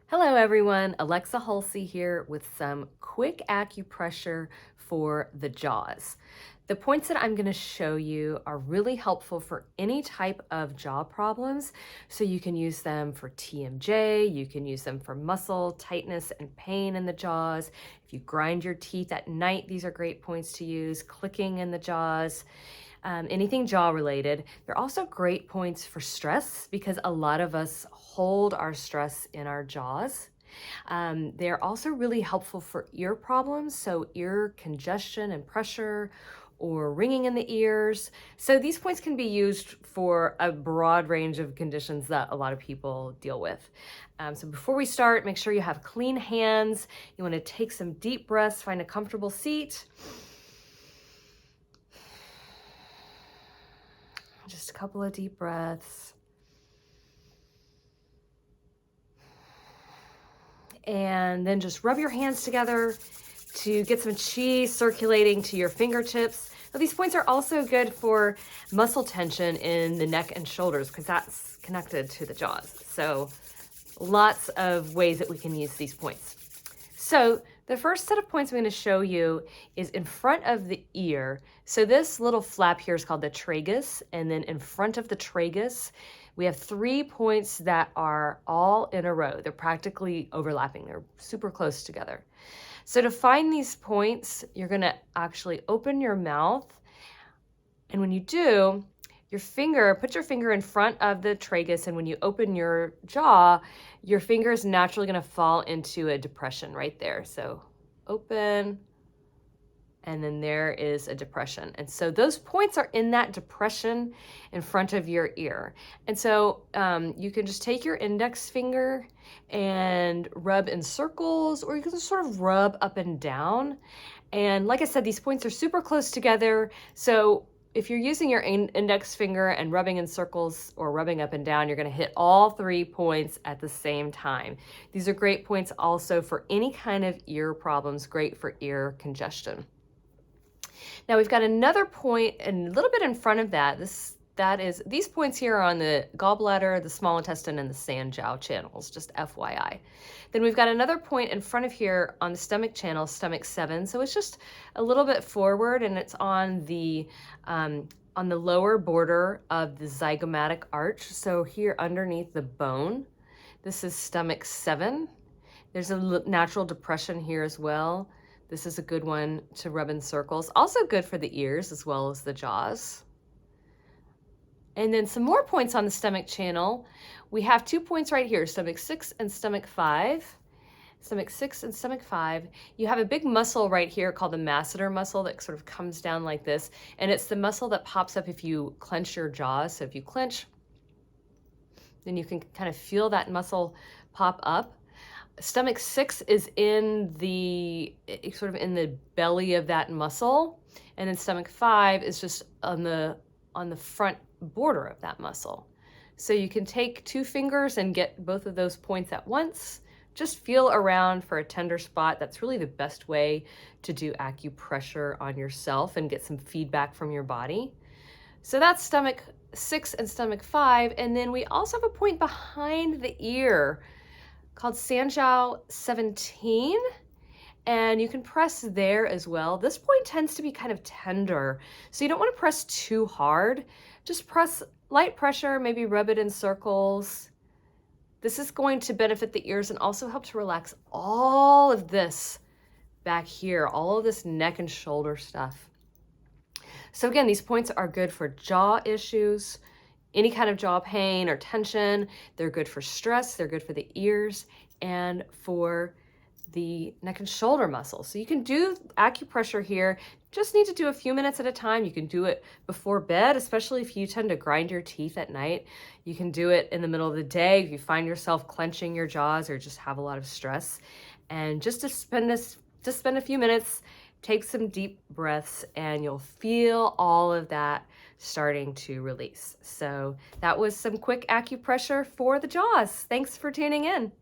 Hello everyone, Alexa Halsey here with some quick acupressure for the jaws. The points that I'm going to show you are really helpful for any type of jaw problems. So you can use them for TMJ, you can use them for muscle tightness and pain in the jaws. If you grind your teeth at night, these are great points to use, clicking in the jaws. Anything jaw related. They're also great points for stress because a lot of us hold our stress in our jaws. They're also really helpful for ear problems, so ear congestion and pressure or ringing in the ears. So these points can be used for a broad range of conditions that a lot of people deal with. So before we start, make sure you have clean hands. You want to take some deep breaths, find a comfortable seat. Just a couple of deep breaths. And then just rub your hands together to get some chi circulating to your fingertips. Now, these points are also good for muscle tension in the neck and shoulders because that's connected to the jaws. So lots of ways that we can use these points. So the first set of points I'm going to show you is in front of the ear. So this little flap here is called the tragus, and then in front of the tragus, we have 3 points that are all in a row. They're practically overlapping. They're super close together. So to find these points, you're going to actually open your mouth, and when you do, put your finger in front of the tragus, and when you open your jaw, your finger is naturally going to fall into a depression right there. So open, and then there is a depression. And so those points are in that depression in front of your ear. And so you can just take your index finger and rub in circles, or you can just sort of rub up and down. And like I said, these points are super close together. So if you're using your index finger and rubbing in circles or rubbing up and down, you're going to hit all 3 points at the same time. These are great points also for any kind of ear problems, great for ear congestion. Now we've got another point and a little bit in front of that. These points here are on the gallbladder, the small intestine, and the Sanjiao channels, just FYI. Then we've got another point in front of here on the stomach channel, stomach 7. So it's just a little bit forward, and it's on the lower border of the zygomatic arch. So here underneath the bone, this is stomach 7. There's a natural depression here as well. This is a good one to rub in circles. Also good for the ears as well as the jaws. And then some more points on the stomach channel. We have 2 points right here, stomach 6 and stomach 5. Stomach 6 and stomach 5. You have a big muscle right here called the masseter muscle that sort of comes down like this. And it's the muscle that pops up if you clench your jaws. So if you clench, then you can kind of feel that muscle pop up. Stomach 6 is sort of in the belly of that muscle. And then stomach 5 is just on the front border of that muscle. So you can take 2 fingers and get both of those points at once. Just feel around for a tender spot. That's really the best way to do acupressure on yourself and get some feedback from your body. So that's stomach 6 and stomach 5. And then we also have a point behind the ear called Sanjiao 17. And you can press there as well. This point tends to be kind of tender, so you don't want to press too hard. Just press light pressure, maybe rub it in circles. This is going to benefit the ears and also help to relax all of this back here, all of this neck and shoulder stuff. So again, these points are good for jaw issues, any kind of jaw pain or tension. They're good for stress, they're good for the ears, and for the neck and shoulder muscles. So you can do acupressure here. Just need to do a few minutes at a time. You can do it before bed, especially if you tend to grind your teeth at night. You can do it in the middle of the day if you find yourself clenching your jaws or just have a lot of stress. And just to spend a few minutes, take some deep breaths, and you'll feel all of that starting to release. So that was some quick acupressure for the jaws. Thanks for tuning in.